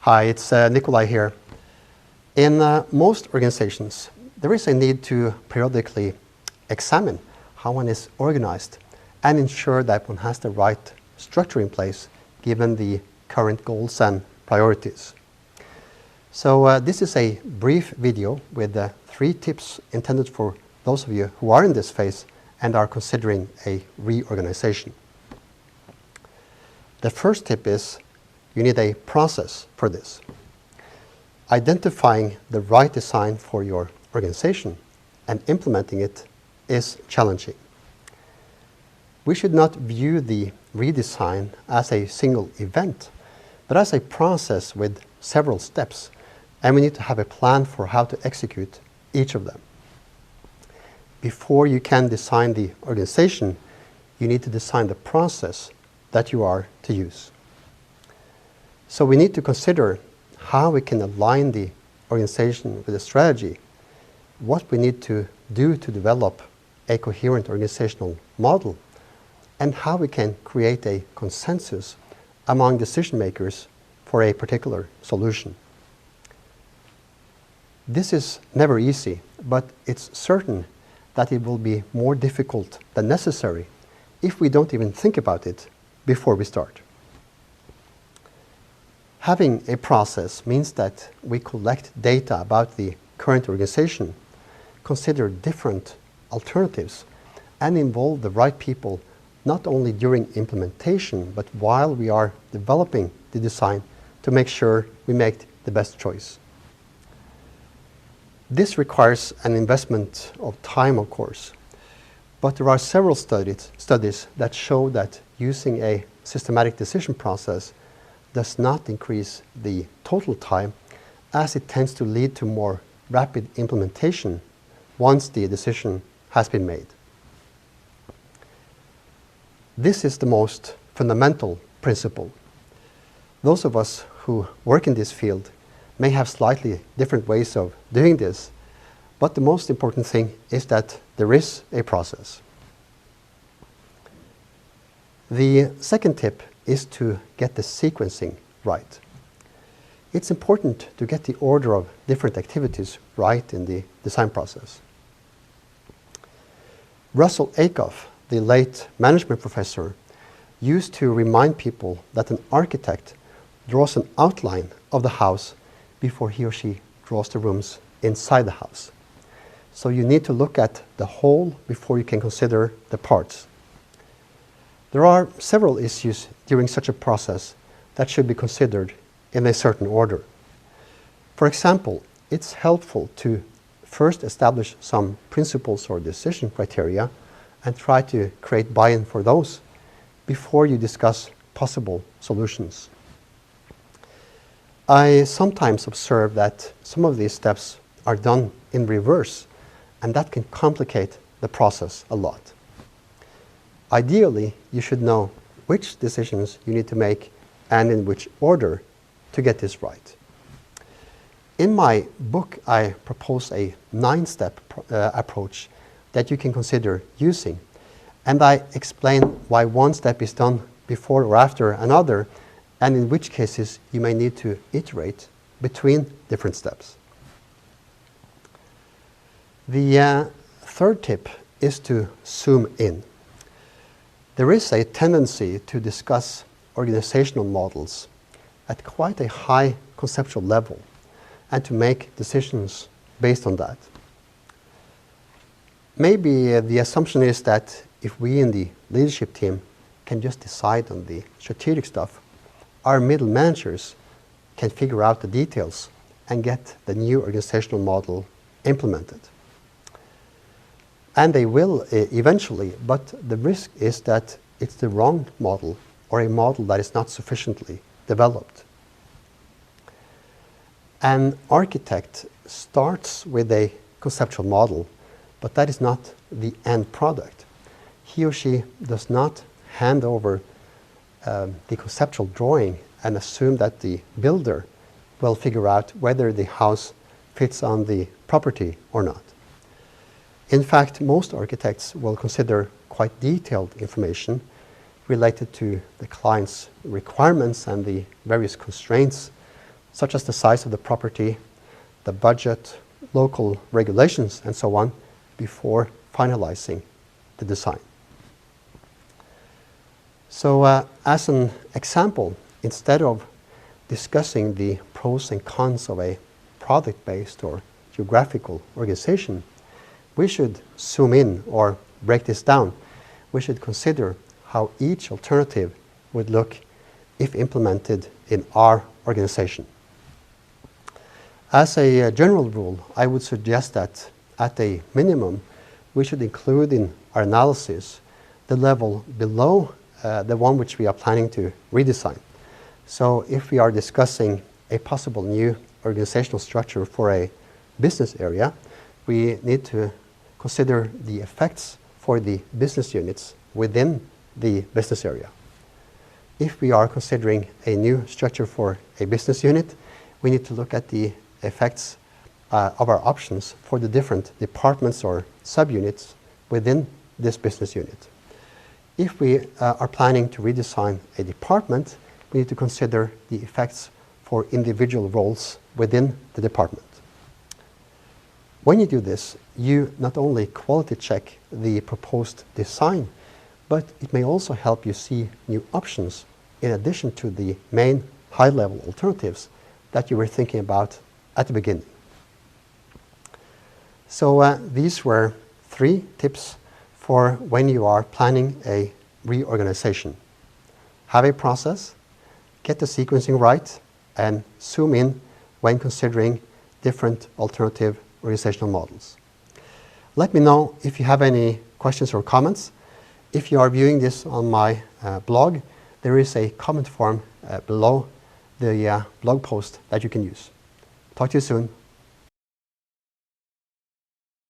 Hi, it's Nicolay here. In most organizations, there is a need to periodically examine how one is organized and ensure that one has the right structure in place given the current goals and priorities. So this is a brief video with 3 tips intended for those of you who are in this phase and are considering a reorganization. The first tip is you need a process for this. Identifying the right design for your organization and implementing it is challenging. We should not view the redesign as a single event, but as a process with several steps, and we need to have a plan for how to execute each of them. Before you can design the organization, you need to design the process that you are to use. So we need to consider how we can align the organization with the strategy, what we need to do to develop a coherent organizational model, and how we can create a consensus among decision makers for a particular solution. This is never easy, but it's certain that it will be more difficult than necessary if we don't even think about it before we start. Having a process means that we collect data about the current organization, consider different alternatives, and involve the right people not only during implementation, but while we are developing the design to make sure we make the best choice. This requires an investment of time, of course, but there are several studies that show that using a systematic decision process does not increase the total time, as it tends to lead to more rapid implementation once the decision has been made. This is the most fundamental principle. Those of us who work in this field may have slightly different ways of doing this, but the most important thing is that there is a process. The second tip is to get the sequencing right. It's important to get the order of different activities right in the design process. Russell Ackoff, the late management professor, used to remind people that an architect draws an outline of the house before he or she draws the rooms inside the house. So you need to look at the whole before you can consider the parts. There are several issues during such a process that should be considered in a certain order. For example, it's helpful to first establish some principles or decision criteria and try to create buy-in for those before you discuss possible solutions. I sometimes observe that some of these steps are done in reverse, and that can complicate the process a lot. Ideally, you should know which decisions you need to make and in which order to get this right. In my book, I propose a 9-step approach that you can consider using, and I explain why one step is done before or after another, and in which cases you may need to iterate between different steps. The third tip is to zoom in. There is a tendency to discuss organizational models at quite a high conceptual level and to make decisions based on that. Maybe the assumption is that if we in the leadership team can just decide on the strategic stuff, our middle managers can figure out the details and get the new organizational model implemented. And they will eventually, but the risk is that it's the wrong model or a model that is not sufficiently developed. An architect starts with a conceptual model, but that is not the end product. He or she does not hand over the conceptual drawing and assume that the builder will figure out whether the house fits on the property or not. In fact, most architects will consider quite detailed information related to the client's requirements and the various constraints such as the size of the property, the budget, local regulations, and so on, before finalizing the design. So as an example, instead of discussing the pros and cons of a product-based or geographical organization, we should zoom in or break this down. We should consider how each alternative would look if implemented in our organization. As a general rule, I would suggest that at a minimum, we should include in our analysis the level below the one which we are planning to redesign. So if we are discussing a possible new organizational structure for a business area, we need to consider the effects for the business units within the business area. If we are considering a new structure for a business unit, we need to look at the effects of our options for the different departments or subunits within this business unit. If we are planning to redesign a department, we need to consider the effects for individual roles within the department. When you do this, you not only quality check the proposed design, but it may also help you see new options in addition to the main high-level alternatives that you were thinking about at the beginning. So these were 3 tips for when you are planning a reorganization. Have a process, get the sequencing right, and zoom in when considering different alternative organizational models. Let me know if you have any questions or comments. If you are viewing this on my blog, there is a comment form below the blog post that you can use. Talk to you soon.